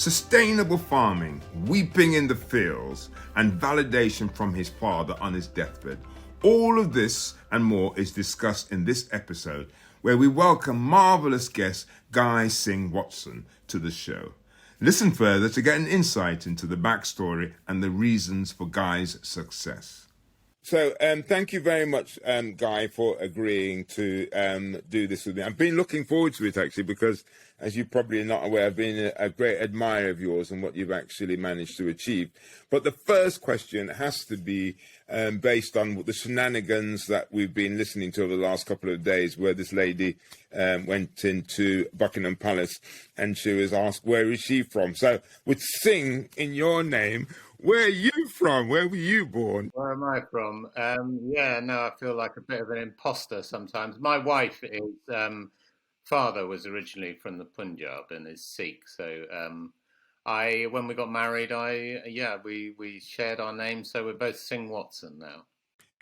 sustainable farming, weeping in the fields, and validation from his father on his deathbed. All of this and more is discussed in this episode, where we welcome marvelous guest Guy Singh-Watson to the show. Listen further to get an insight into the backstory and the reasons for Guy's success. So thank you very much, Guy, for agreeing to do this with me. I've been looking forward to it, actually, because, as you're probably not aware, I've been a great admirer of yours and what you've actually managed to achieve. But the first question has to be based on the shenanigans that we've been listening to over the last couple of days, where this lady went into Buckingham Palace and she was asked, where is she from? So with Singh in your name, where are you from? Where were you born? Where am I from? I feel like a bit of an imposter sometimes. My wife is father was originally from the Punjab and is Sikh. So when we got married, we shared our names. So we're both Singh-Watson now.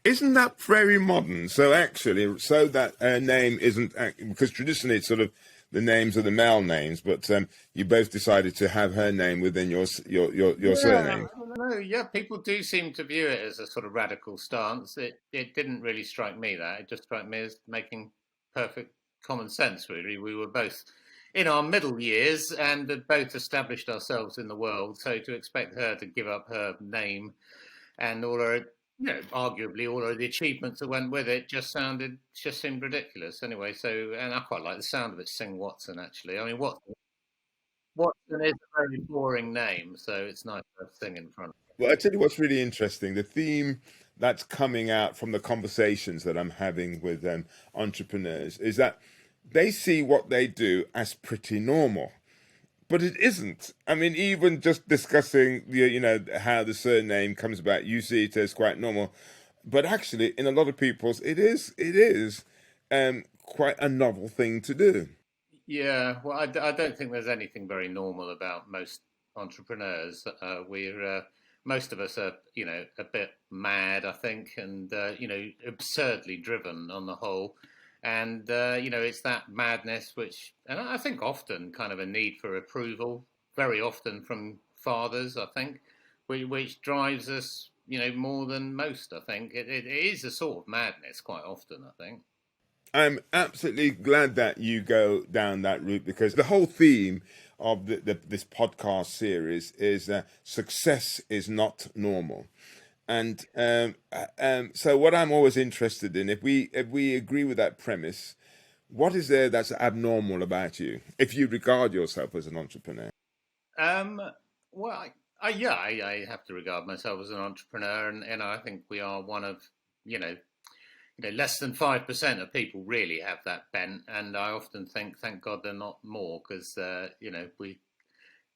Isn't that very modern? So actually, so that her name isn't, because traditionally it's sort of the names are the male names, but you both decided to have her name within your surname. I don't know. Yeah, people do seem to view it as a sort of radical stance. It didn't really strike me that. It just struck me as making perfect common sense, really. We were both in our middle years and had both established ourselves in the world. So to expect her to give up her name and all her, arguably all of the achievements that went with it just seemed ridiculous. Anyway, and I quite like the sound of it, Singh-Watson, actually. I mean, Watson is a very boring name, so it's nice to have Singh in front of it. Well, I tell you what's really interesting. The theme that's coming out from the conversations that I'm having with entrepreneurs is that they see what they do as pretty normal. But it isn't. I mean, even just discussing how the surname comes about, you see it as quite normal. But actually, in a lot of people's, it is quite a novel thing to do. Yeah, well, I don't think there's anything very normal about most entrepreneurs. Most of us are, a bit mad, I think, and absurdly driven on the whole. And, it's that madness and I think often kind of a need for approval, very often from fathers, I think, which drives us, more than most, I think. It is a sort of madness quite often, I think. I'm absolutely glad that you go down that route, because the whole theme of this podcast series is that success is not normal. And so what I'm always interested in, if we agree with that premise, what is there that's abnormal about you, if you regard yourself as an entrepreneur? Well, I have to regard myself as an entrepreneur, and I think we are one of, less than 5% of people really have that bent. And I often think, thank God they're not more, because, we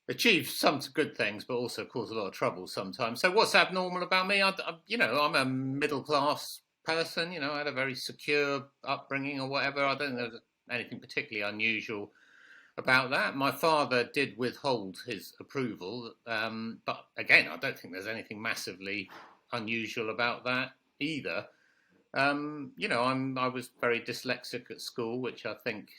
achieve some good things, but also cause a lot of trouble sometimes. So what's abnormal about me? I'm a middle class person. I had a very secure upbringing or whatever. I don't think there's anything particularly unusual about that. My father did withhold his approval, but again, I don't think there's anything massively unusual about that either. I was very dyslexic at school, which I think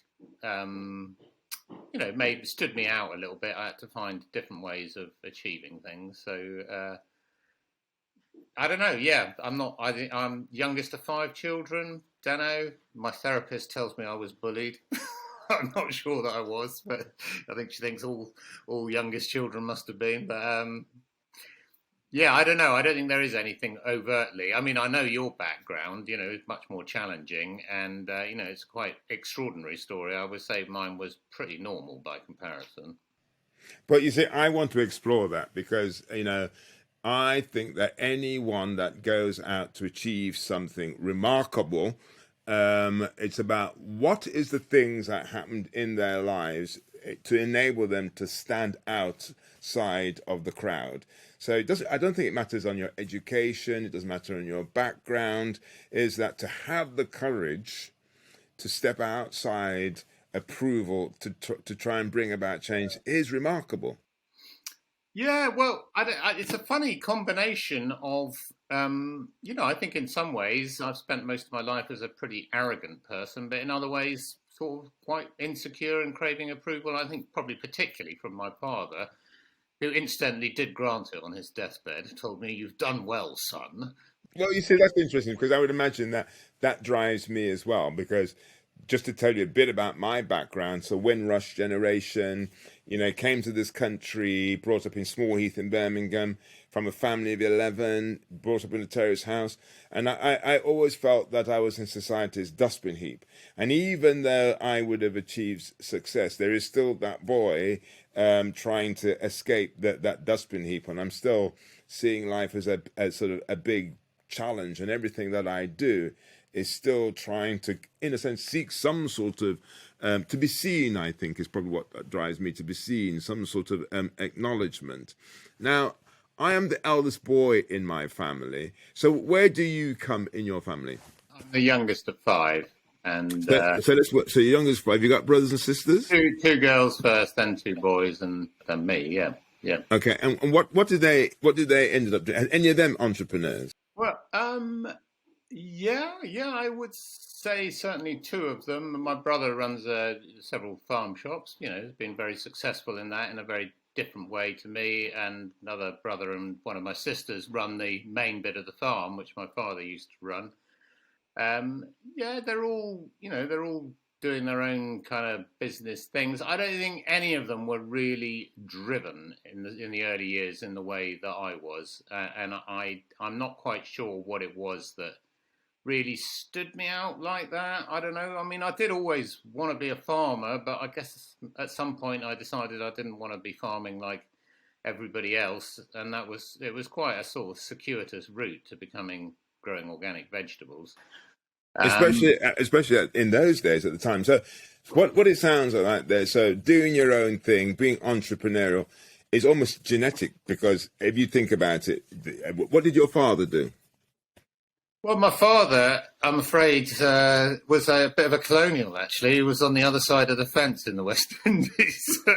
maybe stood me out a little bit. I had to find different ways of achieving things. So I don't know. Yeah, I'm youngest of 5 children. Don't know. My therapist tells me I was bullied. I'm not sure that I was, but I think she thinks all youngest children must have been. But I don't know. I don't think there is anything overtly. I mean, I know your background, is much more challenging, and, it's a quite extraordinary story. I would say mine was pretty normal by comparison. But you see, I want to explore that because, I think that anyone that goes out to achieve something remarkable, it's about what is the things that happened in their lives to enable them to stand outside of the crowd. So I don't think it matters on your education. It doesn't matter on your background. Is that to have the courage to step outside approval to try and bring about change is remarkable. Yeah, well, it's a funny combination of, I think in some ways I've spent most of my life as a pretty arrogant person, but in other ways sort of quite insecure and craving approval. I think probably particularly from my father. who incidentally did grant it on his deathbed, told me, "You've done well, son." Well, you see, that's interesting because I would imagine that that drives me as well. Because just to tell you a bit about my background, so Windrush generation, came to this country, brought up in Small Heath in Birmingham, from a family of 11, brought up in a terrace house. And I always felt that I was in society's dustbin heap. And even though I would have achieved success, there is still that boy trying to escape that dustbin heap. And I'm still seeing life as a sort of a big challenge, and everything that I do is still trying to, in a sense, seek some sort of to be seen. I think is probably what drives me, to be seen, some sort of acknowledgement. Now, I am the eldest boy in my family. So where do you come in your family? I'm the youngest of five, and So your youngest five. You got brothers and sisters? two girls first, then two boys, and then me. Yeah, yeah. Okay, and what did they ended up doing? Are any of them entrepreneurs? Well, yeah, I would say certainly two of them. My brother runs several farm shops. Has been very successful in that in a very different way to me. And another brother and one of my sisters run the main bit of the farm, which my father used to run. Yeah, they're all doing their own kind of business things. I don't think any of them were really driven in the early years in the way that I was, and I'm not quite sure what it was that really stood me out like that. I don't know. I mean, I did always want to be a farmer, but I guess at some point I decided I didn't want to be farming like everybody else, and it was quite a sort of circuitous route to growing organic vegetables. Especially in those days at the time. So what it sounds like there, so doing your own thing, being entrepreneurial is almost genetic, because if you think about it, what did your father do? Well, my father, I'm afraid, was a bit of a colonial, actually. He was on the other side of the fence in the West Indies. So,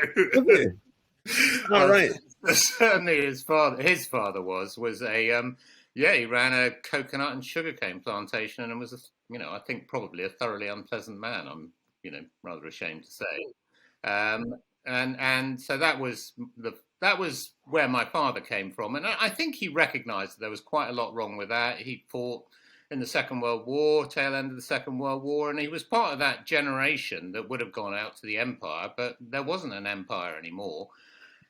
all right. Certainly his father was he ran a coconut and sugarcane plantation, and was I think probably a thoroughly unpleasant man. I'm rather ashamed to say, and so that was where my father came from, and I think he recognised that there was quite a lot wrong with that. He fought in the Second World War, tail end of the Second World War, and he was part of that generation that would have gone out to the empire, but there wasn't an empire anymore.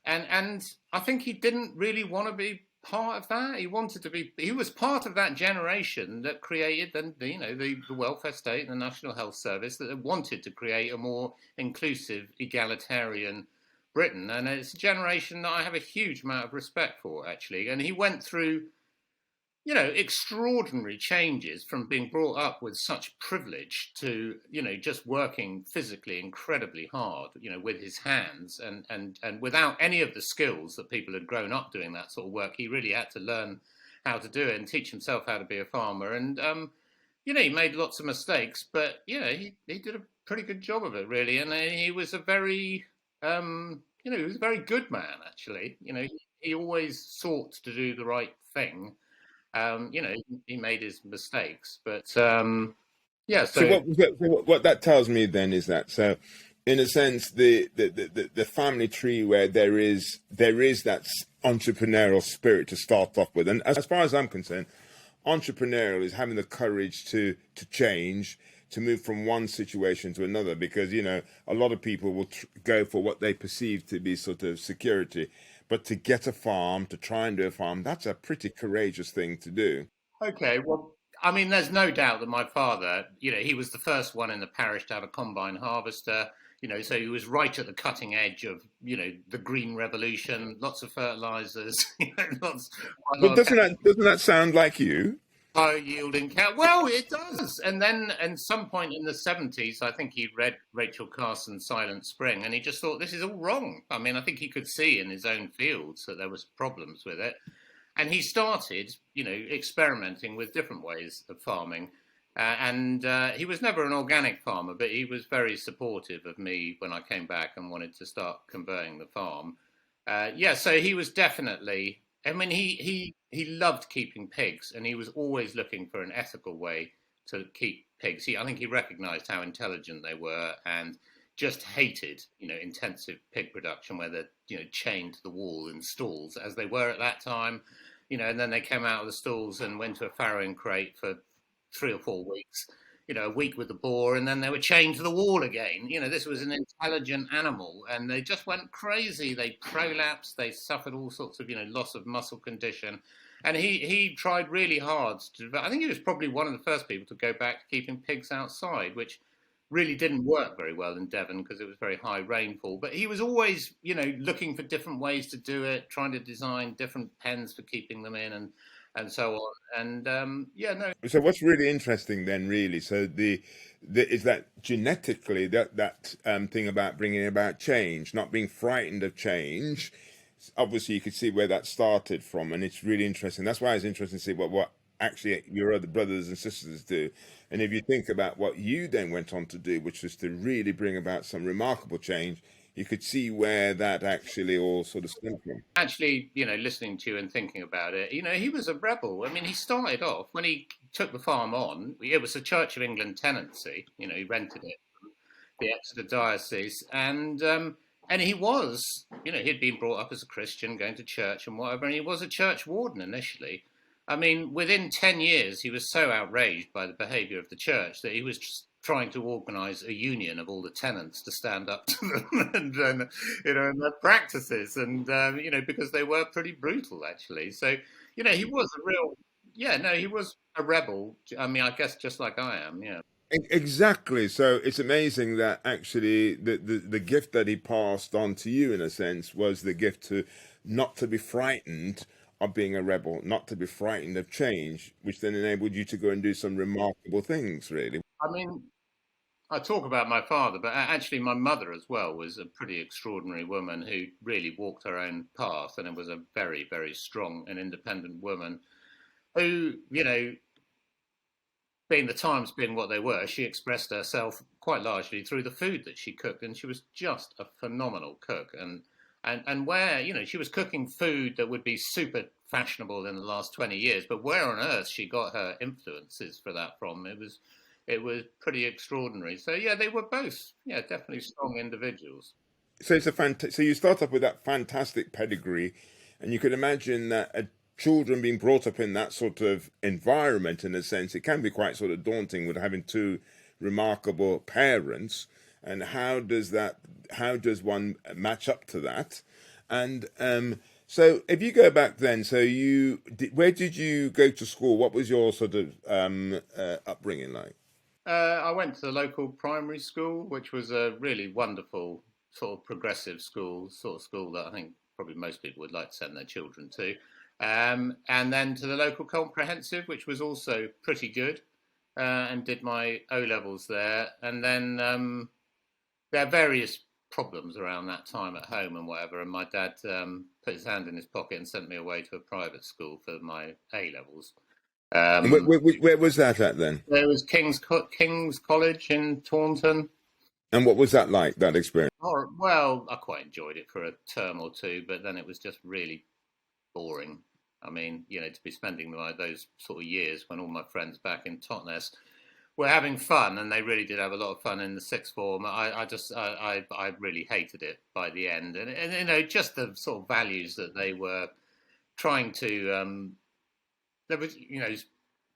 And I think he didn't really want to be part of that. He was part of that generation that created the welfare state and the National Health Service, that wanted to create a more inclusive, egalitarian Britain. And it's a generation that I have a huge amount of respect for, actually. And he went through extraordinary changes, from being brought up with such privilege to, just working physically incredibly hard, with his hands, and without any of the skills that people had grown up doing that sort of work. He really had to learn how to do it and teach himself how to be a farmer. And, he made lots of mistakes, but, he did a pretty good job of it, really. And he was a very, he was a very good man, actually. He always sought to do the right thing. He made his mistakes, but yeah. So what that tells me then is that, so in a sense, the family tree, where there is that entrepreneurial spirit to start off with, and as far as I'm concerned, entrepreneurial is having the courage to change, to move from one situation to another, because a lot of people will go for what they perceive to be sort of security. But to get a farm, to try and do a farm, that's a pretty courageous thing to do. Okay, well, I mean, there's no doubt that my father, he was the first one in the parish to have a combine harvester, so he was right at the cutting edge of, the green revolution, lots of fertilizers, But doesn't that sound like you? High yielding cow. Well, it does. And then at some point in the 70s, I think he read Rachel Carson's Silent Spring, and he just thought, this is all wrong. I mean, I think he could see in his own fields that there was problems with it. And he started, experimenting with different ways of farming. And he was never an organic farmer, but he was very supportive of me when I came back and wanted to start converting the farm. So he was definitely... I mean, he loved keeping pigs, and he was always looking for an ethical way to keep pigs. I think he recognised how intelligent they were, and just hated, intensive pig production where they're, chained to the wall in stalls as they were at that time, and then they came out of the stalls and went to a farrowing crate for 3 or 4 weeks, a week with the boar, and then they were chained to the wall again. This was an intelligent animal, and they just went crazy. They prolapsed, they suffered all sorts of, loss of muscle condition. And he tried really hard to. I think he was probably one of the first people to go back to keeping pigs outside, which really didn't work very well in Devon because it was very high rainfall. But he was always, looking for different ways to do it, trying to design different pens for keeping them in, and so on. And yeah, no. So what's really interesting then, really, so the is that genetically that thing about bringing about change, not being frightened of change. Obviously, you could see where that started from, and it's really interesting. That's why it's interesting to see what actually your other brothers and sisters do. And if you think about what you then went on to do, which was to really bring about some remarkable change, you could see where that actually all sort of stemmed from. Actually, listening to you and thinking about it, he was a rebel. I mean, he started off when he took the farm on. It was a Church of England tenancy. He rented it from the Exeter diocese, and he was, he'd been brought up as a Christian, going to church and whatever, and he was a church warden initially. I mean, within 10 years, he was so outraged by the behaviour of the church that he was just trying to organise a union of all the tenants to stand up to them and their practices, and because they were pretty brutal actually. So he was a real, he was a rebel. I mean, I guess just like I am, yeah. Exactly. So it's amazing that actually the gift that he passed on to you, in a sense, was the gift to not to be frightened of being a rebel, not to be frightened of change, which then enabled you to go and do some remarkable things, really. I mean, I talk about my father, but actually my mother as well was a pretty extraordinary woman who really walked her own path, and it was a very, very strong and independent woman who, being the times being what they were, she expressed herself quite largely through the food that she cooked, and she was just a phenomenal cook. And where she was cooking food that would be super fashionable in the last 20 years, but where on earth she got her influences for that from, it was pretty extraordinary. So yeah, they were both definitely strong individuals. So it's so you start off with that fantastic pedigree, and you can imagine that children being brought up in that sort of environment, in a sense, it can be quite sort of daunting with having two remarkable parents. And how does one match up to that? And so if you go back then, so where did you go to school? What was your sort of upbringing like? I went to the local primary school, which was a really wonderful sort of progressive school, sort of school that I think probably most people would like to send their children to. And then to the local comprehensive, which was also pretty good, and did my O levels there. And then there are various problems around that time at home and whatever. And my dad put his hand in his pocket and sent me away to a private school for my A levels. And where was that at then? There was King's College in Taunton. And what was that like, that experience? Oh, well, I quite enjoyed it for a term or two, but then it was just really boring. I mean, to be spending those sort of years when all my friends back in Totnes were having fun, and they really did have a lot of fun in the sixth form. I really hated it by the end, and just the sort of values that they were trying to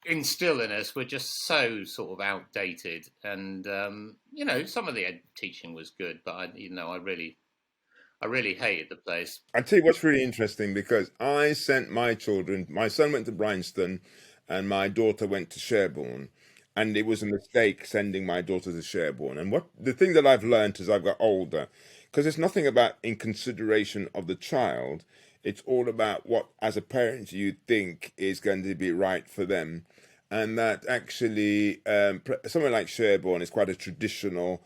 instill in us were just so sort of outdated, and some of the teaching was good, but I really hated the place. I tell you what's really interesting, because I sent my children. My son went to Bryanston, and my daughter went to Sherborne. And it was a mistake sending my daughter to Sherborne. And the thing that I've learned as I've got older, because it's nothing about in consideration of the child, it's all about what, as a parent, you think is going to be right for them. And that actually, somewhere like Sherborne is quite a traditional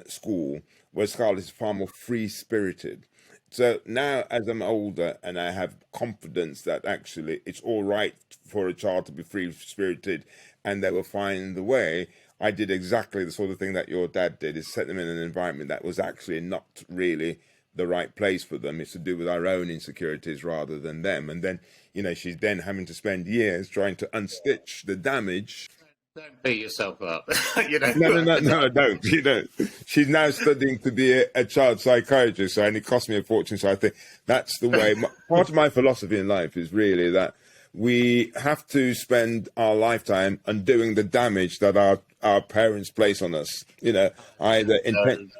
school, where Scarlett is far more free-spirited. So now, as I'm older and I have confidence that actually it's all right for a child to be free-spirited and they will find the way, I did exactly the sort of thing that your dad did, is set them in an environment that was actually not really the right place for them. It's to do with our own insecurities rather than them. And then, she's then having to spend years trying to unstitch the damage. Don't beat yourself up. No, no, no, no, I don't. You know, she's now studying to be a child psychiatrist, and it cost me a fortune. So I think that's the way. Part of my philosophy in life is really that we have to spend our lifetime undoing the damage that our parents place on us. You know, either intent.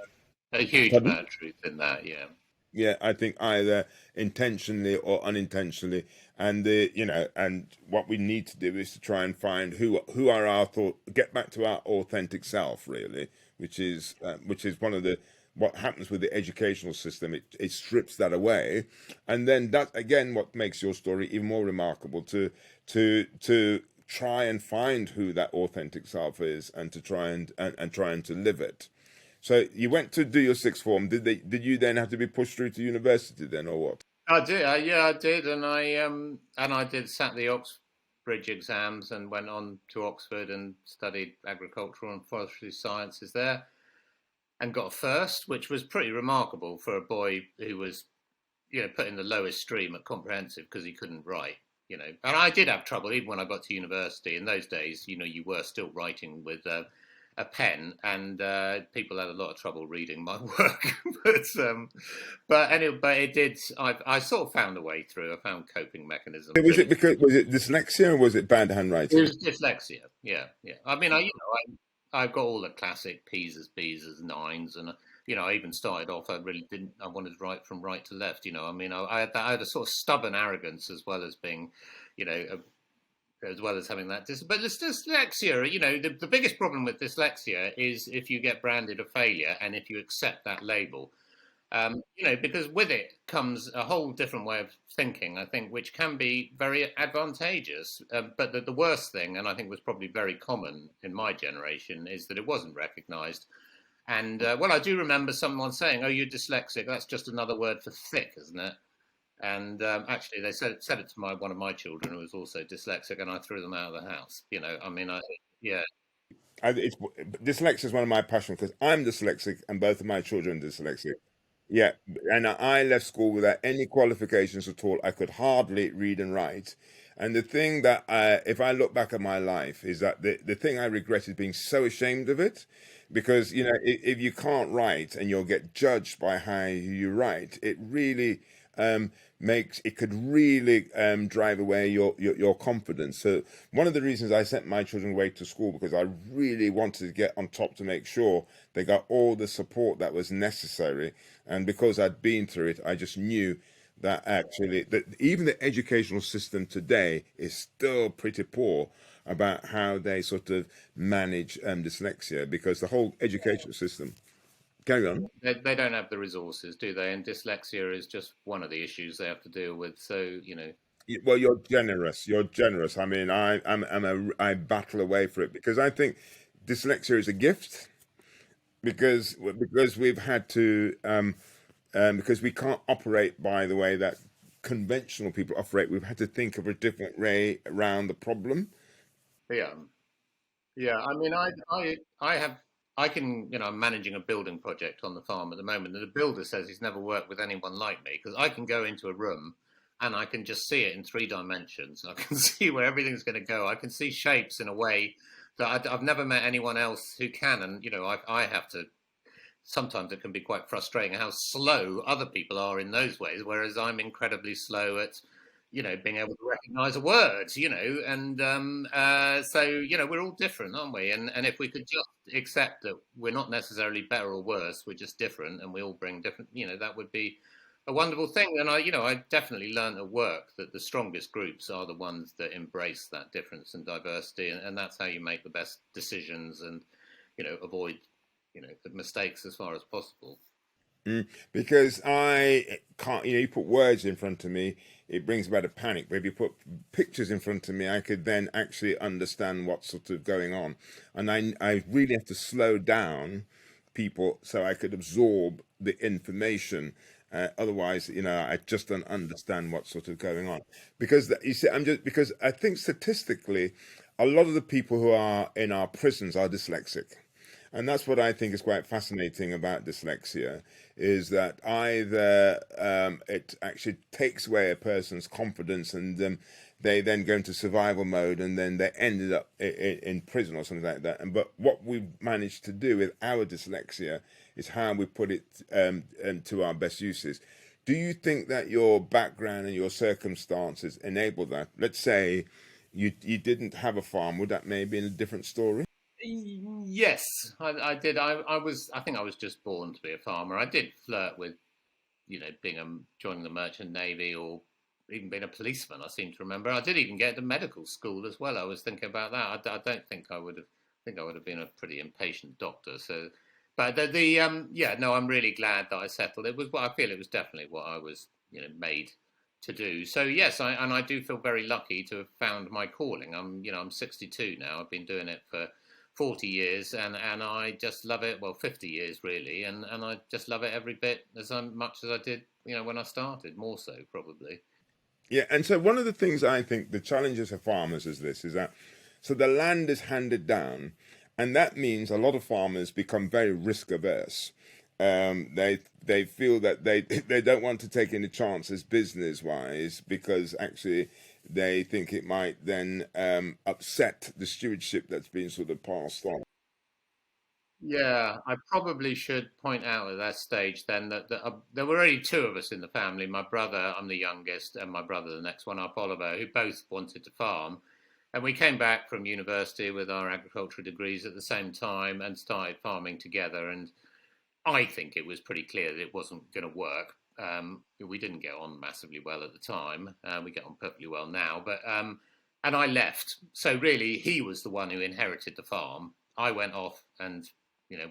A huge Pardon? amount of truth in that, yeah. Yeah, I think either intentionally or unintentionally, and and what we need to do is to try and find who are our thought, get back to our authentic self, really, which is one of the what happens with the educational system. It strips that away, and then that again, what makes your story even more remarkable to try and find who that authentic self is, and to try and trying to live it. So you went to do your sixth form. Did you then have to be pushed through to university then, or what? I did, yeah, I did, and I did sat the Oxbridge exams and went on to Oxford and studied agricultural and forestry sciences there, and got a first, which was pretty remarkable for a boy who was, put in the lowest stream at comprehensive because he couldn't write. And I did have trouble even when I got to university. In those days, you were still writing with a pen, and people had a lot of trouble reading my work. but anyway, but it did. I sort of found a way through. I found coping mechanisms. Was it dyslexia or was it bad handwriting? It was dyslexia. Yeah, yeah. I mean, I got all the classic P's as B's as nines, and I even started off. I really didn't. I wanted to write from right to left. I mean, I had a sort of stubborn arrogance as well as being, as well as having that. But this dyslexia, the biggest problem with dyslexia is if you get branded a failure and if you accept that label, because with it comes a whole different way of thinking, I think, which can be very advantageous. But the worst thing, and I think was probably very common in my generation, is that it wasn't recognised. And I do remember someone saying, "Oh, you're dyslexic. That's just another word for thick, isn't it?" And actually, they said it to one of my children who was also dyslexic, and I threw them out of the house. I mean, yeah. Dyslexia is one of my passions because I'm dyslexic and both of my children are dyslexic. Yeah, and I left school without any qualifications at all. I could hardly read and write. And the thing that, if I look back at my life, is that the thing I regret is being so ashamed of it. Because, if you can't write and you'll get judged by how you write, it really it could really drive away your confidence. So one of the reasons I sent my children away to school, because I really wanted to get on top to make sure they got all the support that was necessary. And because I'd been through it, I just knew that actually that even the educational system today is still pretty poor about how they sort of manage dyslexia, because the whole educational system. Carry on. They don't have the resources, do they? And dyslexia is just one of the issues they have to deal with. So, Well, you're generous. You're generous. I mean, I battle away for it because I think dyslexia is a gift because we've had to because we can't operate by the way that conventional people operate. We've had to think of a different way around the problem. yeah. Yeah, I mean, I can, I'm managing a building project on the farm at the moment, and the builder says he's never worked with anyone like me because I can go into a room and I can just see it in 3 dimensions. I can see where everything's going to go. I can see shapes in a way that I've never met anyone else who can, and I have to. Sometimes it can be quite frustrating how slow other people are in those ways, whereas I'm incredibly slow at being able to recognize a word, and so, we're all different, aren't we? And if we could just accept that we're not necessarily better or worse, we're just different and we all bring different, that would be a wonderful thing. And I definitely learned at work that the strongest groups are the ones that embrace that difference and diversity. And that's how you make the best decisions and, avoid, the mistakes as far as possible. Because I can't, you put words in front of me, it brings about a panic. But if you put pictures in front of me, I could then actually understand what's sort of going on. And I really have to slow down people so I could absorb the information. Otherwise, I just don't understand what's sort of going on. Because you see, because I think statistically, a lot of the people who are in our prisons are dyslexic. And that's what I think is quite fascinating about dyslexia, is that either it actually takes away a person's confidence, and they then go into survival mode, and then they ended up in prison or something like that. And but what we've managed to do with our dyslexia is how we put it to our best uses. Do you think that your background and your circumstances enable that? Let's say you didn't have a farm, would that maybe be a different story? Yes, I did. I think I was just born to be a farmer. I did flirt with, being joining the merchant navy or even being a policeman. I seem to remember. I did even get to medical school as well. I was thinking about that. I don't think I would have. I think I would have been a pretty impatient doctor. So, but yeah, no, I'm really glad that I settled. It was what I feel. It was definitely what I was, made to do. So yes, I do feel very lucky to have found my calling. I'm 62 now. I've been doing it for 40 years, and I just love it. Well, 50 years really, and I just love it every bit as much as I did, when I started. More so, probably. Yeah, and so one of the things I think the challenges of farmers is that so the land is handed down, and that means a lot of farmers become very risk averse. They feel that they don't want to take any chances business wise, because actually they think it might then upset the stewardship that's been sort of passed on. Yeah, I probably should point out at that stage then that there were only two of us in the family. My brother, I'm the youngest, and my brother, the next one up, Oliver, who both wanted to farm. And we came back from university with our agricultural degrees at the same time and started farming together. And I think it was pretty clear that it wasn't going to work. We didn't get on massively well at the time. We get on perfectly well now, but and I left. So really, he was the one who inherited the farm. I went off and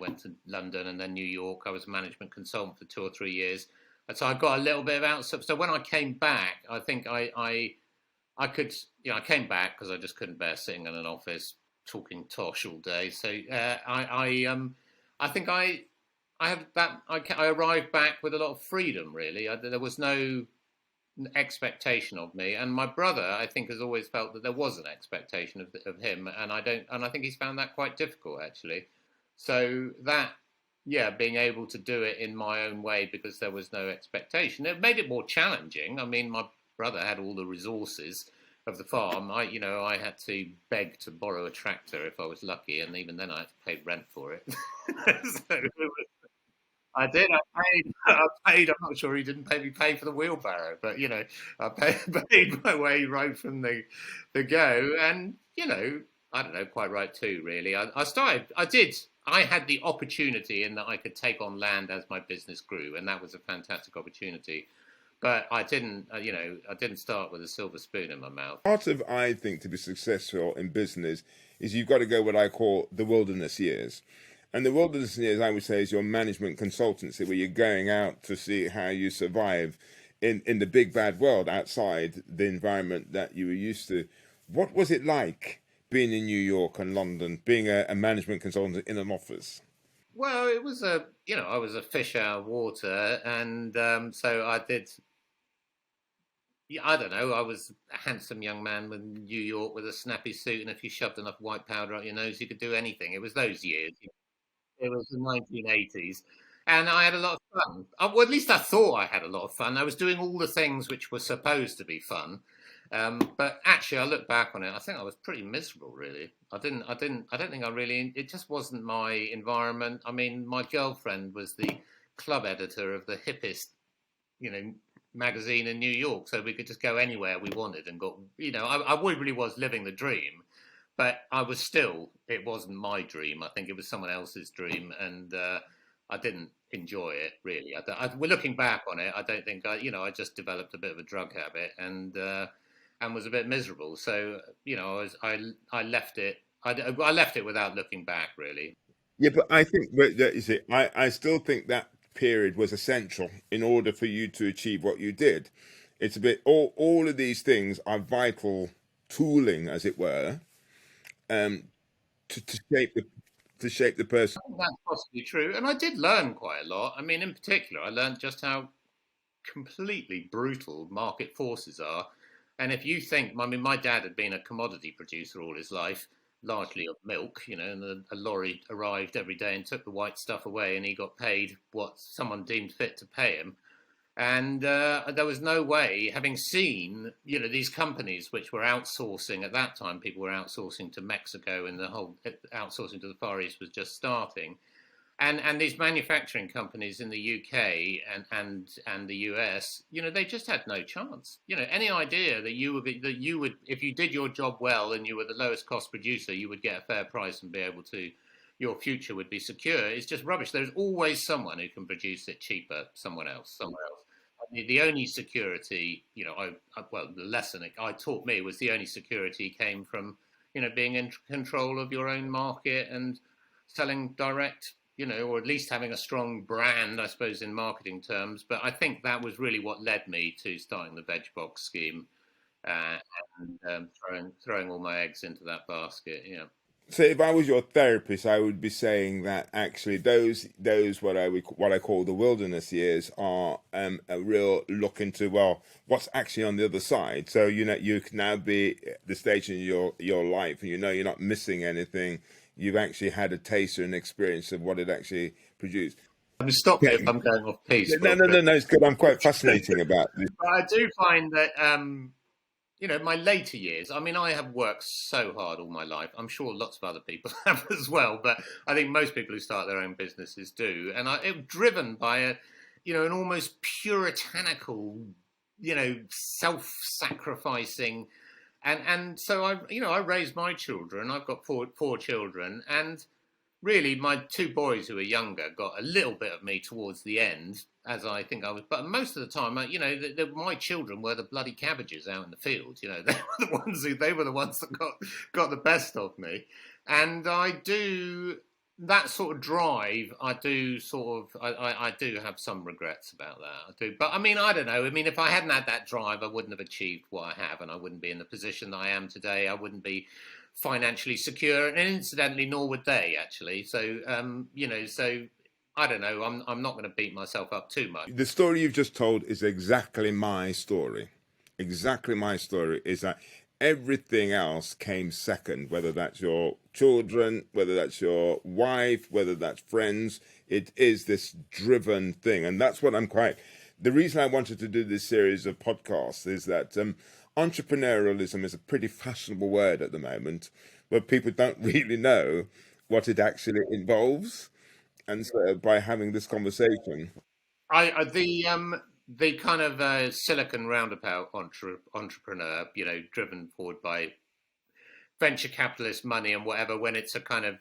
went to London and then New York. I was a management consultant for 2 or 3 years, and so I got a little bit of outside. So when I came back, I think I could I came back because I just couldn't bear sitting in an office talking tosh all day. So I think I have that. I arrived back with a lot of freedom. Really, there was no expectation of me, and my brother, I think, has always felt that there was an expectation of him, and I don't, and I think he's found that quite difficult actually. So that, yeah, being able to do it in my own way because there was no expectation, it made it more challenging. I mean, my brother had all the resources of the farm. I had to beg to borrow a tractor if I was lucky, and even then I had to pay rent for it. So it was, I did. I paid. I paid. I'm not sure he didn't pay for the wheelbarrow, but I paid my way right from the go, and I don't know, quite right too. Really, I started. I did. I had the opportunity in that I could take on land as my business grew, and that was a fantastic opportunity. But I didn't. I didn't start with a silver spoon in my mouth. Part of, I think, to be successful in business is you've got to go what I call the wilderness years. And the wilderness years, I would say, is your management consultancy, where you're going out to see how you survive in the big bad world outside the environment that you were used to. What was it like being in New York and London, being a management consultant in an office? Well, it was I was a fish out of water, and so I did. Yeah, I don't know. I was a handsome young man in New York with a snappy suit, and if you shoved enough white powder up your nose, you could do anything. It was those years. It was the 1980s, and I had a lot of fun. Well, at least I thought I had a lot of fun. I was doing all the things which were supposed to be fun, but actually, I look back on it. I think I was pretty miserable. Really, I don't think I really. It just wasn't my environment. I mean, my girlfriend was the club editor of the hippest, you know, magazine in New York, so we could just go anywhere we wanted and got. I really was living the dream, but I was still. It wasn't my dream. I think it was someone else's dream, and I didn't enjoy it really. We're looking back on it. I don't think I just developed a bit of a drug habit and was a bit miserable. So I left it. I left it without looking back really. Yeah, but I think, but you see, I still think that period was essential in order for you to achieve what you did. It's a bit, all of these things are vital tooling, as it were, um, to shape the person. I think that's possibly true, and I did learn quite a lot. I mean, in particular, I learned just how completely brutal market forces are. And if you think, I mean, my dad had been a commodity producer all his life. largely of milk, and a lorry arrived every day and took the white stuff away, and he got paid what someone deemed fit to pay him. And there was no way, having seen, these companies which were outsourcing at that time, people were outsourcing to Mexico, and the whole outsourcing to the Far East was just starting. And these manufacturing companies in the UK and the US, they just had no chance. Any idea that you would, if you did your job well and you were the lowest cost producer, you would get a fair price and be able to, your future would be secure. It's just rubbish. There's always someone who can produce it cheaper, somewhere else. The only security, the lesson it taught me was the only security came from, being in control of your own market and selling direct, or at least having a strong brand, I suppose, in marketing terms. But I think that was really what led me to starting the Veg Box scheme and throwing all my eggs into that basket. Yeah. So if I was your therapist, I would be saying that actually those what I call the wilderness years are a real look into, well, what's actually on the other side. So you can now be at the stage in your life, and you're not missing anything. You've actually had a taste or an experience of what it actually produced. Stop me if I'm going off piece. No, it's good. I'm quite fascinating about this. But I do find that my later years, I have worked so hard all my life. I'm sure lots of other people have as well, but I think most people who start their own businesses do. And it was driven by an almost puritanical, self-sacrificing. And so I raised my children. I've got four children, and really my two boys who are younger got a little bit of me towards the end, as I think I was. But most of the time, my children were the bloody cabbages out in the field. They were the ones that got the best of me. And I do that sort of drive. I do have some regrets about that. I do, but I don't know. If I hadn't had that drive, I wouldn't have achieved what I have, and I wouldn't be in the position that I am today. I wouldn't be financially secure, and incidentally, nor would they actually. So, so I don't know. I'm not going to beat myself up too much. The story you've just told is exactly my story. Exactly my story is that everything else came second, whether that's your children, whether that's your wife, whether that's friends. It is this driven thing. And that's what the reason I wanted to do this series of podcasts is that entrepreneurialism is a pretty fashionable word at the moment, but people don't really know what it actually involves. And so by having this conversation, the kind of Silicon Roundabout entrepreneur, driven forward by venture capitalist money and whatever, when it's a kind of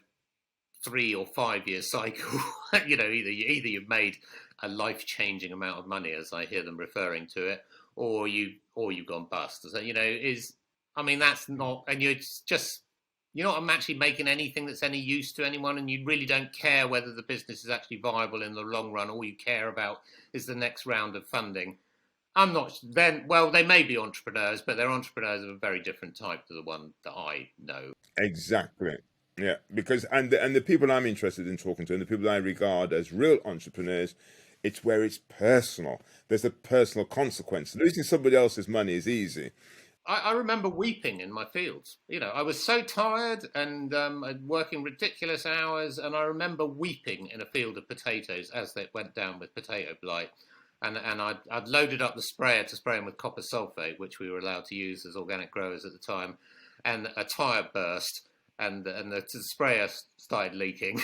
3 or 5 year cycle, either you've made a life-changing amount of money, as I hear them referring to it, or you've gone bust. So that's not, and you're not actually making anything that's any use to anyone, and you really don't care whether the business is actually viable in the long run. All you care about is the next round of funding. They may be entrepreneurs, but they're entrepreneurs of a very different type to the one that I know. Exactly. Yeah, because and the people I'm interested in talking to, and the people I regard as real entrepreneurs, it's where it's personal. There's a personal consequence. Losing somebody else's money is easy. I remember weeping in my fields. I was so tired and working ridiculous hours, and I remember weeping in a field of potatoes as they went down with potato blight. And I'd loaded up the sprayer to spray them with copper sulfate, which we were allowed to use as organic growers at the time, and a tyre burst, and the sprayer started leaking.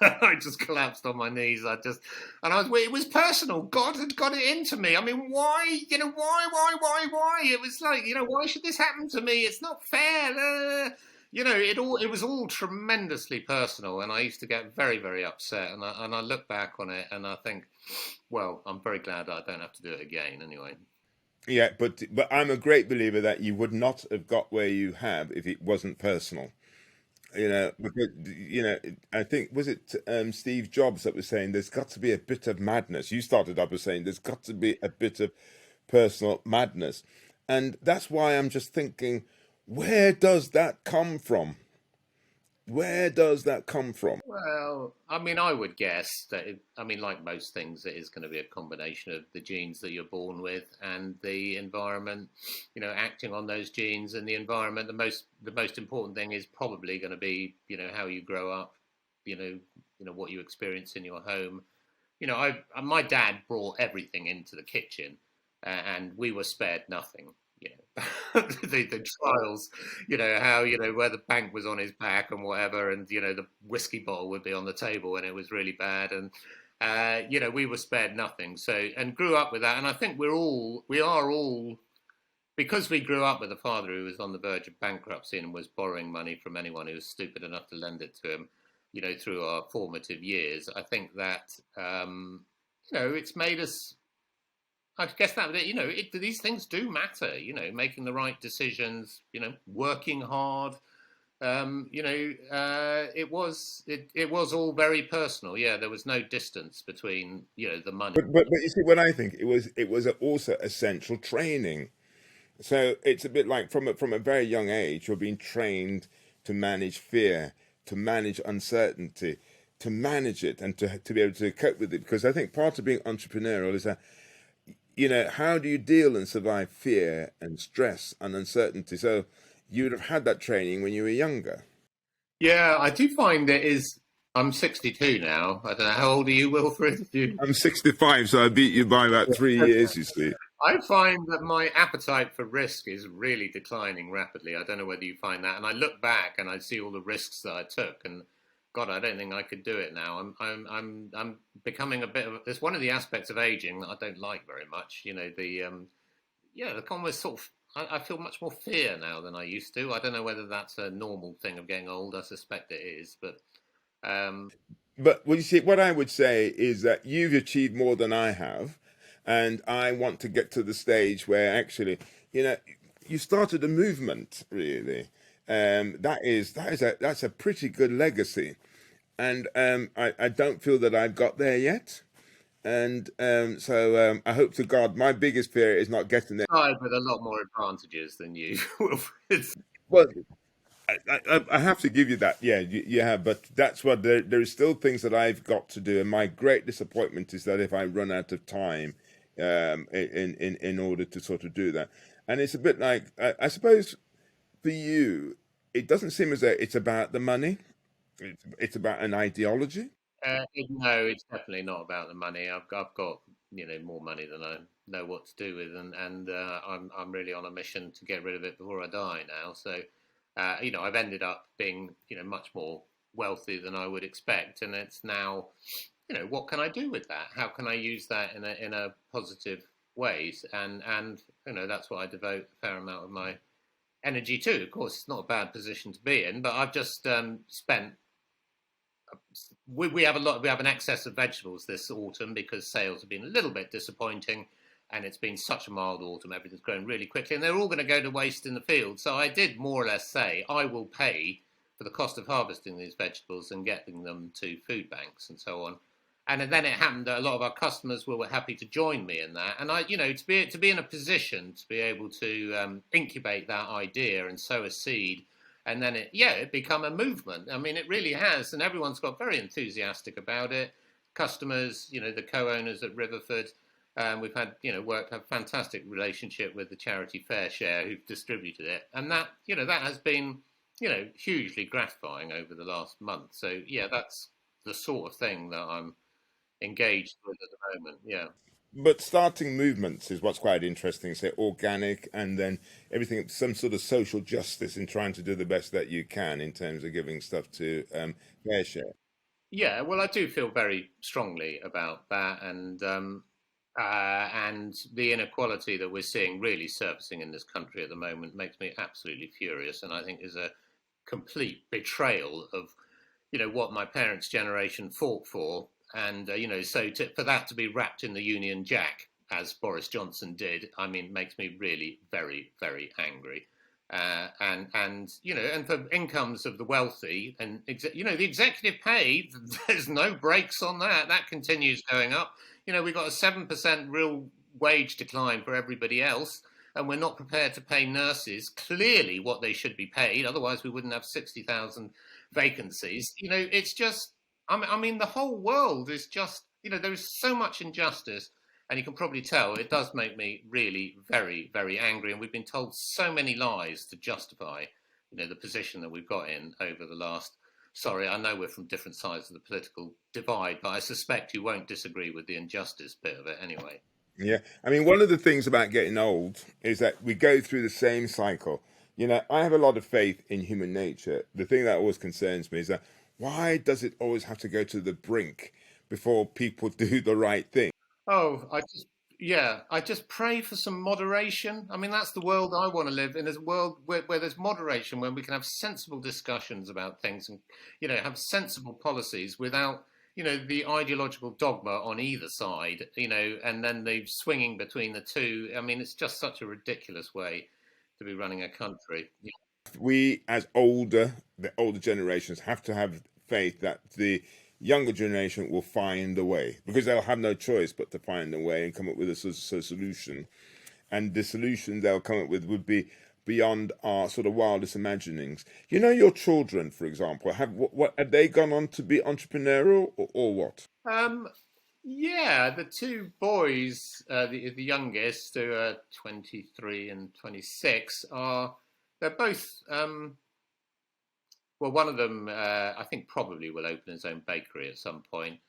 I just collapsed on my knees. It was personal. God had got it into me. Why? Why? It was like, why should this happen to me? It's not fair. It was all tremendously personal, and I used to get very, very upset. And I look back on it, and I think, well, I'm very glad I don't have to do it again anyway. Yeah, but I'm a great believer that you would not have got where you have if it wasn't personal. Because I think, was it Steve Jobs that was saying there's got to be a bit of madness. You started up with saying there's got to be a bit of personal madness, and that's why I'm just thinking, where does that come from? Where does that come from? Well, I mean, I would guess that, like most things, it is going to be a combination of the genes that you're born with and the environment, acting on those genes and the environment. The most important thing is probably going to be, how you grow up, what you experience in your home. My dad brought everything into the kitchen, and we were spared nothing. The trials, how where the bank was on his back and whatever, and the whiskey bottle would be on the table and it was really bad, and we were spared nothing. So, and grew up with that, and I think we are all, because we grew up with a father who was on the verge of bankruptcy and was borrowing money from anyone who was stupid enough to lend it to him, through our formative years. I think that it's made us. I guess that these things do matter. Making the right decisions. Working hard. It was all very personal. Yeah, there was no distance between the money. But you see, what I think, it was also essential training. So it's a bit like from a very young age, you're being trained to manage fear, to manage uncertainty, to manage it, and to be able to cope with it. Because I think part of being entrepreneurial is that, how do you deal and survive fear and stress and uncertainty? So you would have had that training when you were younger. Yeah, I do find it is. I'm 62 now. I don't know, how old are you, Wilfred? I'm 65, so I beat you by about 3 years, you see. I find that my appetite for risk is really declining rapidly. I don't know whether you find that. And I look back and I see all the risks that I took, and God, I don't think I could do it now. I'm becoming a bit of. It's one of the aspects of aging that I don't like very much. The common sort of. I feel much more fear now than I used to. I don't know whether that's a normal thing of getting old. I suspect it is, but. But well, you see, what I would say is that you've achieved more than I have, and I want to get to the stage where actually, you started a movement. Really, that's a pretty good legacy, and I don't feel that I've got there yet, and so I hope to God, my biggest fear is not getting there. With a lot more advantages than you. Well, I have to give you that. Yeah, you have, but that's what there is still things that I've got to do, and my great disappointment is that if I run out of time, in order to sort of do that, and it's a bit like I suppose for you, it doesn't seem as though it's about the money. It's about an ideology. No, it's definitely not about the money. I've got more money than I know what to do with, and I'm really on a mission to get rid of it before I die now. So. I've ended up being, much more wealthy than I would expect, and it's now, what can I do with that? How can I use that in a positive ways? And that's what I devote a fair amount of my energy to. Of course, it's not a bad position to be in, but I've just spent. We have an excess of vegetables this autumn because sales have been a little bit disappointing. And it's been such a mild autumn, everything's grown really quickly, and they're all going to go to waste in the field. So I did more or less say, I will pay for the cost of harvesting these vegetables and getting them to food banks and so on. And then it happened that a lot of our customers were happy to join me in that. And to be in a position to be able to incubate that idea and sow a seed, and then it become a movement. I mean, it really has, and everyone's got very enthusiastic about it. Customers, the co-owners at Riverford. We've had, worked, have a fantastic relationship with the charity Fair Share who've distributed it. And that, that has been, hugely gratifying over the last month. So, yeah, that's the sort of thing that I'm engaged with at the moment. Yeah. But starting movements is what's quite interesting. Say organic, and then everything, some sort of social justice in trying to do the best that you can in terms of giving stuff to Fair Share. Yeah, well, I do feel very strongly about that. And the inequality that we're seeing really surfacing in this country at the moment makes me absolutely furious, and I think is a complete betrayal of, what my parents' generation fought for, and for that to be wrapped in the Union Jack, as Boris Johnson did, I mean, makes me really very, very angry. And for incomes of the wealthy, and the executive pay, there's no brakes on that. That continues going up. We've got a 7% real wage decline for everybody else, and we're not prepared to pay nurses clearly what they should be paid. Otherwise, we wouldn't have 60,000 vacancies. It's just, I mean, the whole world is just, there is so much injustice. And you can probably tell it does make me really very, very angry. And we've been told so many lies to justify, the position that we've got in over the last. Sorry, I know we're from different sides of the political divide, but I suspect you won't disagree with the injustice bit of it anyway. Yeah. I mean, one of the things about getting old is that we go through the same cycle. I have a lot of faith in human nature. The thing that always concerns me is that why does it always have to go to the brink before people do the right thing? Oh, I just pray for some moderation. I mean, that's the world I want to live in. There's a world where there's moderation, where we can have sensible discussions about things and, have sensible policies without, the ideological dogma on either side, and then the swinging between the two. I mean, it's just such a ridiculous way to be running a country. We, as the older generations, have to have faith that the younger generation will find a way, because they'll have no choice but to find a way and come up with a solution. And the solution they'll come up with would be beyond our sort of wildest imaginings. Your children, for example, have they gone on to be entrepreneurial or what? Yeah, the two boys, the youngest, who are 23 and 26, they're both. Well, one of them, I think, probably will open his own bakery at some point.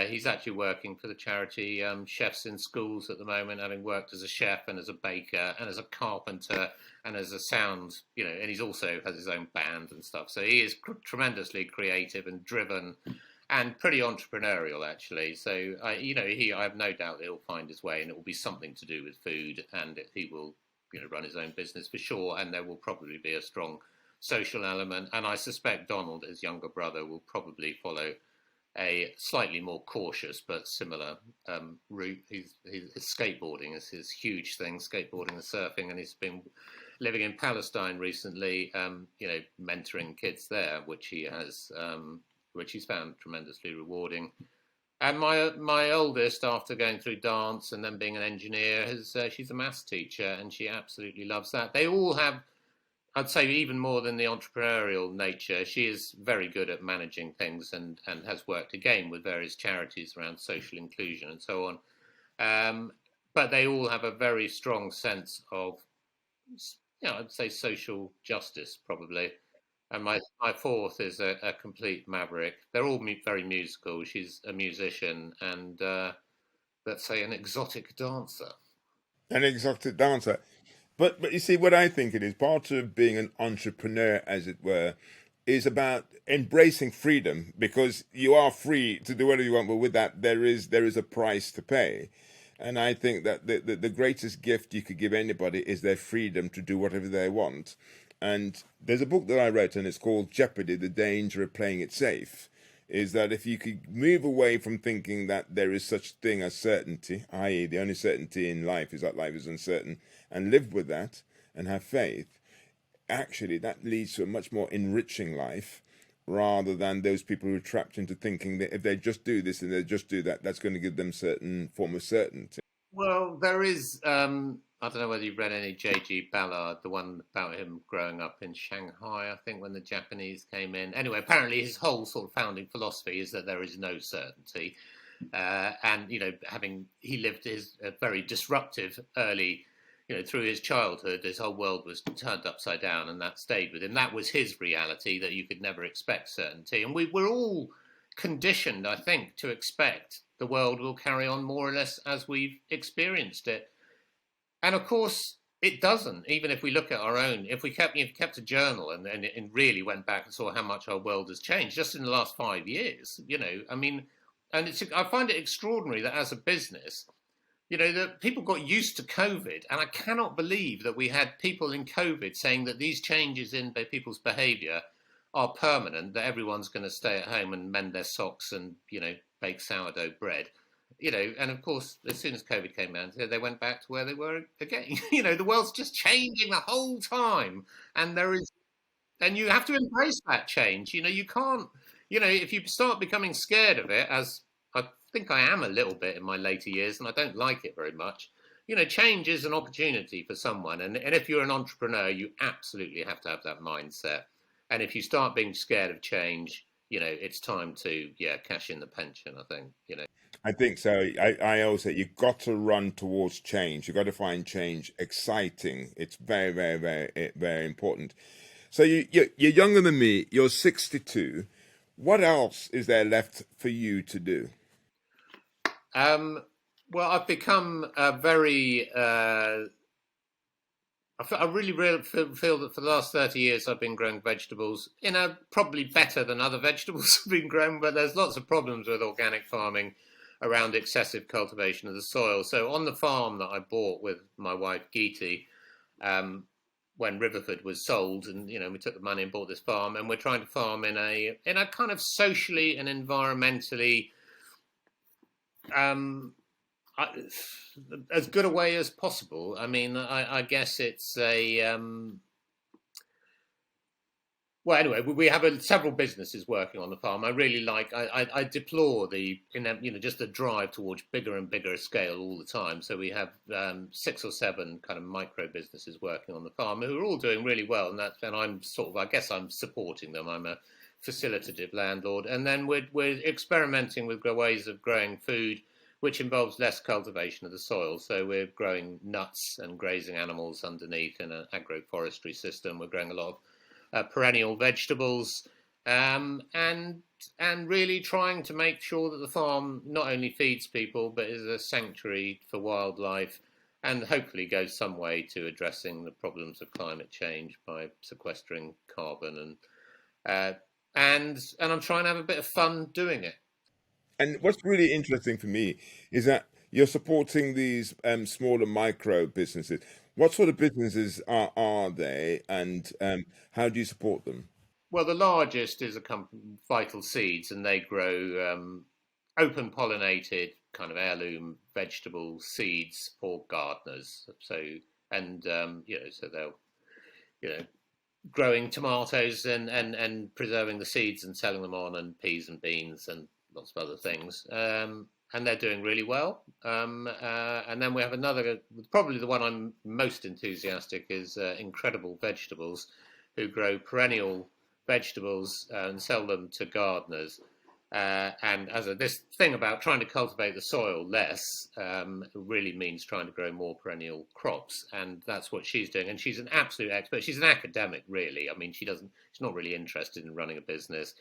He's actually working for the charity Chefs in Schools at the moment, having worked as a chef and as a baker and as a carpenter and as a sound, and he's also has his own band and stuff. So he is tremendously creative and driven and pretty entrepreneurial, actually. So, I have no doubt that he'll find his way, and it will be something to do with food, and he will, run his own business for sure, and there will probably be a strong social element. And I suspect Donald, his younger brother, will probably follow a slightly more cautious but similar route. His skateboarding is his huge thing, skateboarding and surfing, and he's been living in Palestine recently, mentoring kids there, which he's found tremendously rewarding. And my oldest, after going through dance and then being an engineer, she's a maths teacher, and she absolutely loves that. They all have, I'd say, even more than the entrepreneurial nature. She is very good at managing things and has worked again with various charities around social inclusion and so on. But they all have a very strong sense of, I'd say social justice probably. And my fourth is a complete maverick. They're all very musical. She's a musician and, let's say, an exotic dancer. An exotic dancer. But you see, what I think it is, part of being an entrepreneur, as it were, is about embracing freedom, because you are free to do whatever you want, but with that, there is a price to pay. And I think that the greatest gift you could give anybody is their freedom to do whatever they want. And there's a book that I wrote, and it's called Jeopardy, The Danger of Playing It Safe. Is that if you could move away from thinking that there is such thing as certainty, i.e. the only certainty in life is that life is uncertain, and live with that and have faith, actually that leads to a much more enriching life, rather than those people who are trapped into thinking that if they just do this and they just do that, that's going to give them certain form of certainty. Well, there is, I don't know whether you've read any J.G. Ballard, the one about him growing up in Shanghai, I think, when the Japanese came in. Anyway, apparently his whole sort of founding philosophy is that there is no certainty. And, he lived his very disruptive early, through his childhood, his whole world was turned upside down, and that stayed with him. That was his reality, that you could never expect certainty. And we're all conditioned, I think, to expect the world will carry on more or less as we've experienced it. And of course, it doesn't. Even if we look at our own, if we kept a journal and really went back and saw how much our world has changed just in the last 5 years, and I find it extraordinary that as a business, that people got used to COVID. And I cannot believe that we had people in COVID saying that these changes in people's behaviour are permanent, that everyone's going to stay at home and mend their socks and, bake sourdough bread. And of course, as soon as COVID came out, they went back to where they were again. The world's just changing the whole time. And you have to embrace that change. You can't, if you start becoming scared of it, as I think I am a little bit in my later years, and I don't like it very much. Change is an opportunity for someone. And if you're an entrepreneur, you absolutely have to have that mindset. And if you start being scared of change, it's time to cash in the pension. I think. I think so. I always say you've got to run towards change. You've got to find change exciting. It's very, very, very, very important. So you're younger than me. You're 62. What else is there left for you to do? Well, I've become very I really, really feel that for the last 30 years I've been growing vegetables, probably better than other vegetables have been grown, but there's lots of problems with organic farming around excessive cultivation of the soil. So on the farm that I bought with my wife, Geeti, when Riverford was sold, and we took the money and bought this farm, and we're trying to farm in a kind of socially and environmentally as good a way as possible. I mean, I guess it's well, anyway, we have several businesses working on the farm. I really I deplore just the drive towards bigger and bigger scale all the time. So we have 6 or 7 kind of micro businesses working on the farm who are all doing really well, and I'm I guess I'm supporting them. I'm a facilitative landlord, and then we're experimenting with ways of growing food which involves less cultivation of the soil. So we're growing nuts and grazing animals underneath in an agroforestry system. We're growing a lot of perennial vegetables, and really trying to make sure that the farm not only feeds people but is a sanctuary for wildlife, and hopefully goes some way to addressing the problems of climate change by sequestering carbon, and I'm trying to have a bit of fun doing it. And what's really interesting for me is that you're supporting these smaller micro businesses. What sort of businesses are they, and how do you support them? Well, the largest is a company, Vital Seeds, and they grow open pollinated kind of heirloom vegetable seeds for gardeners. So, and so they'll you know growing tomatoes and preserving the seeds and selling them on, and peas and beans and lots of other things. And they're doing really well. And then we have another, probably the one I'm most enthusiastic is Incredible Vegetables, who grow perennial vegetables and sell them to gardeners. And this thing about trying to cultivate the soil less really means trying to grow more perennial crops, and that's what she's doing. And she's an absolute expert. She's an academic, really. I mean, she's not really interested in running a business.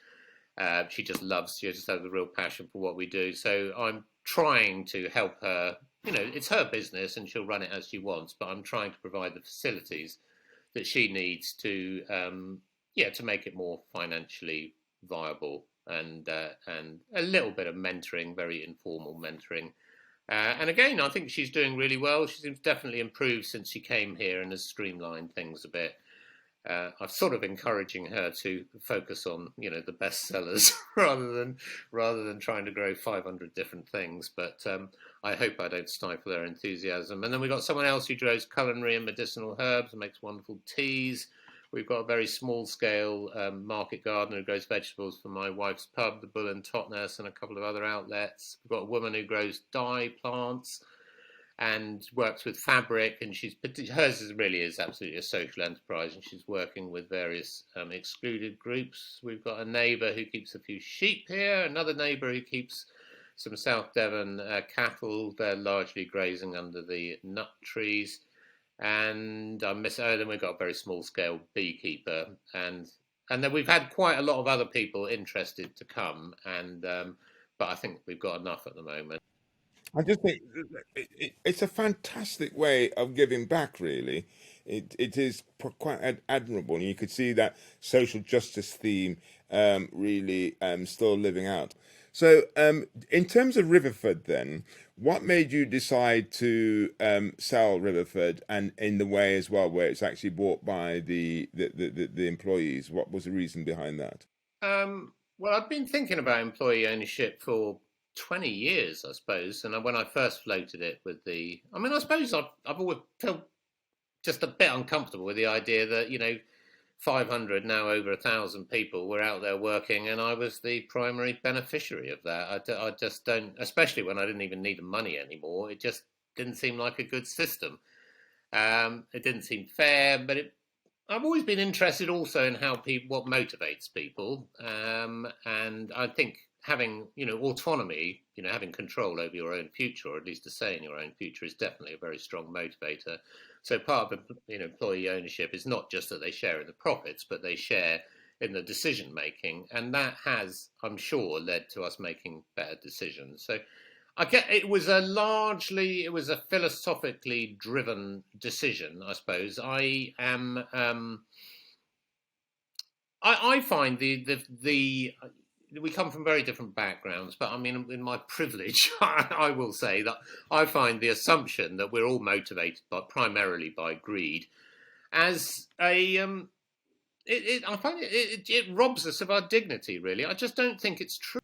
She just has a real passion for what we do. So I'm trying to help her. It's her business and she'll run it as she wants, but I'm trying to provide the facilities that she needs to make it more financially viable, and a little bit of mentoring, very informal mentoring. And again, I think she's doing really well. She's definitely improved since she came here and has streamlined things a bit. I'm sort of encouraging her to focus on, the best sellers rather than trying to grow 500 different things. But I hope I don't stifle her enthusiasm. And then we've got someone else who grows culinary and medicinal herbs and makes wonderful teas. We've got a very small-scale market gardener who grows vegetables for my wife's pub, the Bull and Totnes, and a couple of other outlets. We've got a woman who grows dye plants and works with fabric, and hers really is absolutely a social enterprise, and she's working with various excluded groups. We've got a neighbour who keeps a few sheep here, another neighbour who keeps some South Devon cattle. They're largely grazing under the nut trees. And then we've got a very small scale beekeeper, and then we've had quite a lot of other people interested to come, and but I think we've got enough at the moment. I just think it's a fantastic way of giving back, really. It is quite admirable, and you could see that social justice theme really still living out. So, in terms of Riverford, then, what made you decide to sell Riverford, and in the way as well, where it's actually bought by the employees? What was the reason behind that? Well, I've been thinking about employee ownership for 20 years, I suppose. And when I first floated it I suppose I've always felt just a bit uncomfortable with the idea that, 500, now over 1,000 people were out there working, and I was the primary beneficiary of that. I just don't, especially when I didn't even need the money anymore. It just didn't seem like a good system. It didn't seem fair, but I've always been interested also in how people, what motivates people, and I think having autonomy, having control over your own future, or at least a say in your own future, is definitely a very strong motivator. So part of employee ownership is not just that they share in the profits, but they share in the decision making, and that has, I'm sure, led to us making better decisions. So I get it was a philosophically driven decision, I suppose. I find the we come from very different backgrounds, but I mean, in my privilege, I will say that I find the assumption that we're all motivated primarily by greed as a I find it robs us of our dignity. Really, I just don't think it's true.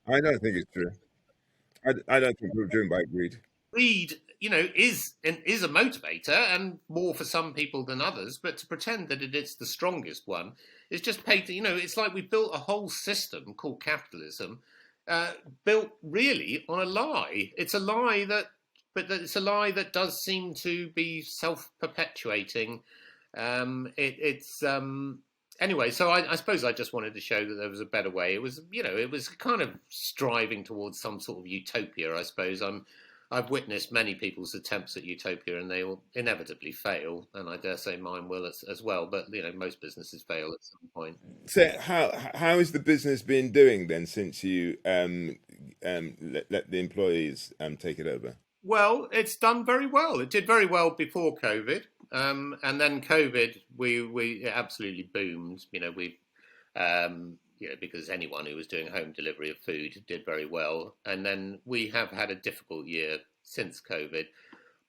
I don't think it's true. I don't think we're driven by greed. Greed, is a motivator, and more for some people than others. But to pretend that it is the strongest one is just paid. It's like we built a whole system called capitalism, built really on a lie. It's a lie it's a lie that does seem to be self-perpetuating. It's Anyway, so I suppose I just wanted to show that there was a better way. It was kind of striving towards some sort of utopia. I suppose I've witnessed many people's attempts at utopia, and they will inevitably fail, and I dare say mine will as well. But most businesses fail at some point. So how is the business been doing then since you let the employees take it over? Well, it's done very well. It did very well before COVID, and then COVID, it absolutely boomed. Because anyone who was doing home delivery of food did very well. And then we have had a difficult year since COVID.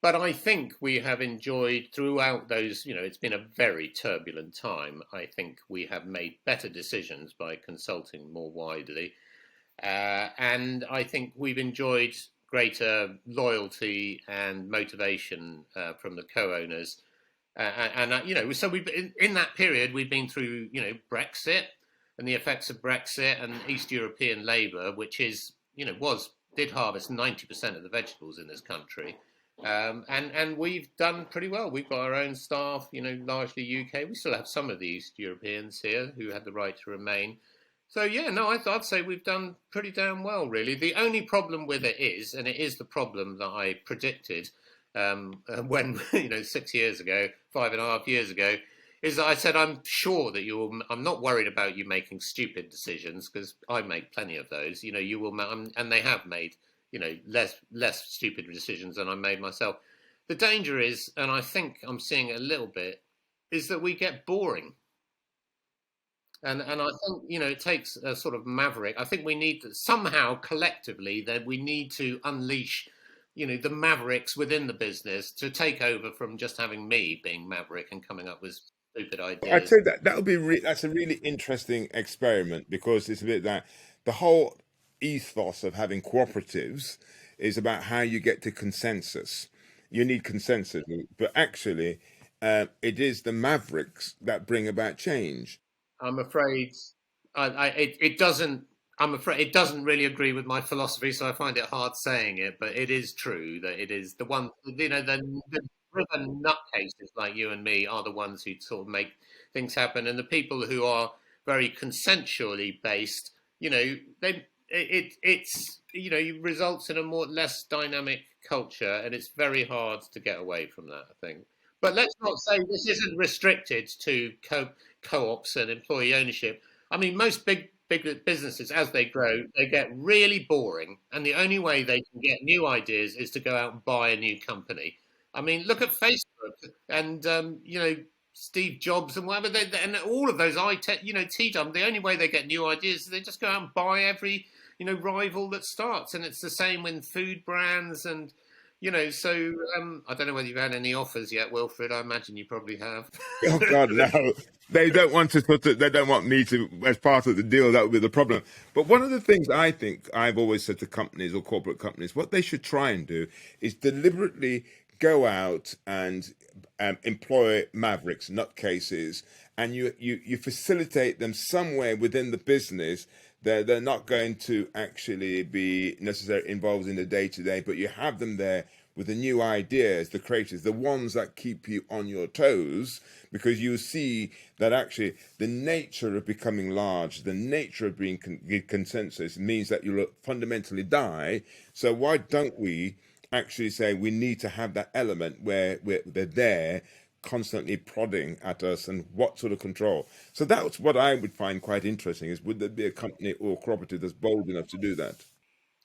But I think we have enjoyed throughout those, it's been a very turbulent time. I think we have made better decisions by consulting more widely. And I think we've enjoyed greater loyalty and motivation from the co-owners. So in that period, we've been through, Brexit and the effects of Brexit and East European labour, which did harvest 90% of the vegetables in this country. And we've done pretty well. We've got our own staff, largely UK. We still have some of the East Europeans here who had the right to remain. So, I'd say we've done pretty damn well, really. The only problem with it is, and it is the problem that I predicted when, 6 years ago, 5.5 years ago, is that I said, I'm sure that I'm not worried about you making stupid decisions, because I make plenty of those. You will, and they have made, less stupid decisions than I made myself. The danger is, and I think I'm seeing it a little bit, is that we get boring. And I think, it takes a sort of maverick. I think we need to, somehow collectively, that we need to unleash, the mavericks within the business to take over from just having me being maverick and coming up with stupid I'd ideas. say that would be that's a really interesting experiment, because it's a bit that the whole ethos of having cooperatives is about how you get to consensus. You need consensus, but actually, it is the mavericks that bring about change. I'm afraid it doesn't. I'm afraid it doesn't really agree with my philosophy, so I find it hard saying it. But it is true that it is the one. The driven nutcases like you and me are the ones who sort of make things happen, and the people who are very consensually based, it results in a less dynamic culture, and it's very hard to get away from that, I think. But let's not say this isn't restricted to co-ops and employee ownership. I mean, most big businesses, as they grow, they get really boring, and the only way they can get new ideas is to go out and buy a new company. I mean, look at Facebook and Steve Jobs and whatever, and all of those tech, T-Dom. The only way they get new ideas is they just go out and buy every rival that starts, and it's the same with food brands and. So I don't know whether you've had any offers yet, Wilfred. I imagine you probably have. Oh God, no! They don't want to They don't want me to, as part of the deal. That would be the problem. But one of the things I think I've always said to companies or corporate companies, what they should try and do is deliberately go out and employ mavericks, nutcases, and you facilitate them somewhere within the business. They're not going to actually be necessarily involved in the day to day, but you have them there with the new ideas, the creators, the ones that keep you on your toes, because you see that actually the nature of becoming large, the nature of being consensus means that you'll fundamentally die. So why don't we actually say we need to have that element where they're there constantly prodding at us, and what sort of control? So that's what I would find quite interesting, is would there be a company or cooperative that's bold enough to do that?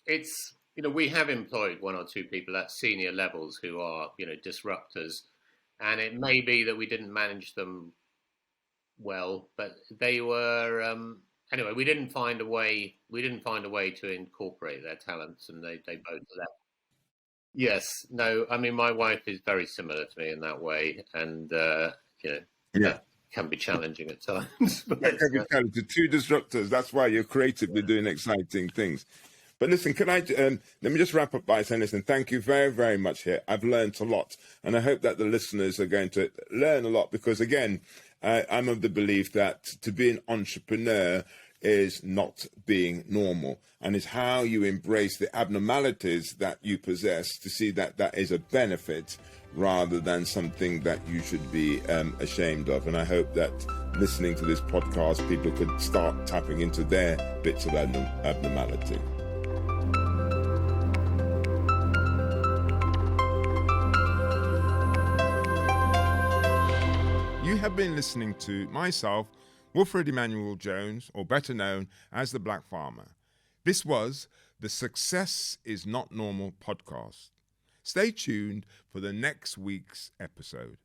It's, we have employed one or two people at senior levels who are, disruptors, and it may be that we didn't manage them well, but they were, anyway, we didn't find a way to incorporate their talents, and they both left. Yes, no, I mean, my wife is very similar to me in that way, and Yeah. that can be challenging at times. But That can be challenging. Two disruptors. That's why you're creatively doing exciting things. But listen, can I let me just wrap up by saying, listen, thank you very, very much here. I've learned a lot, and I hope that the listeners are going to learn a lot, because again, I'm of the belief that to be an entrepreneur is not being normal, and is how you embrace the abnormalities that you possess to see that that is a benefit rather than something that you should be ashamed of. And I hope that listening to this podcast, people could start tapping into their bits of abnormality. You have been listening to myself, Wilfred Emmanuel Jones, or better known as the Black Farmer. This was the Success is Not Normal podcast. Stay tuned for the next week's episode.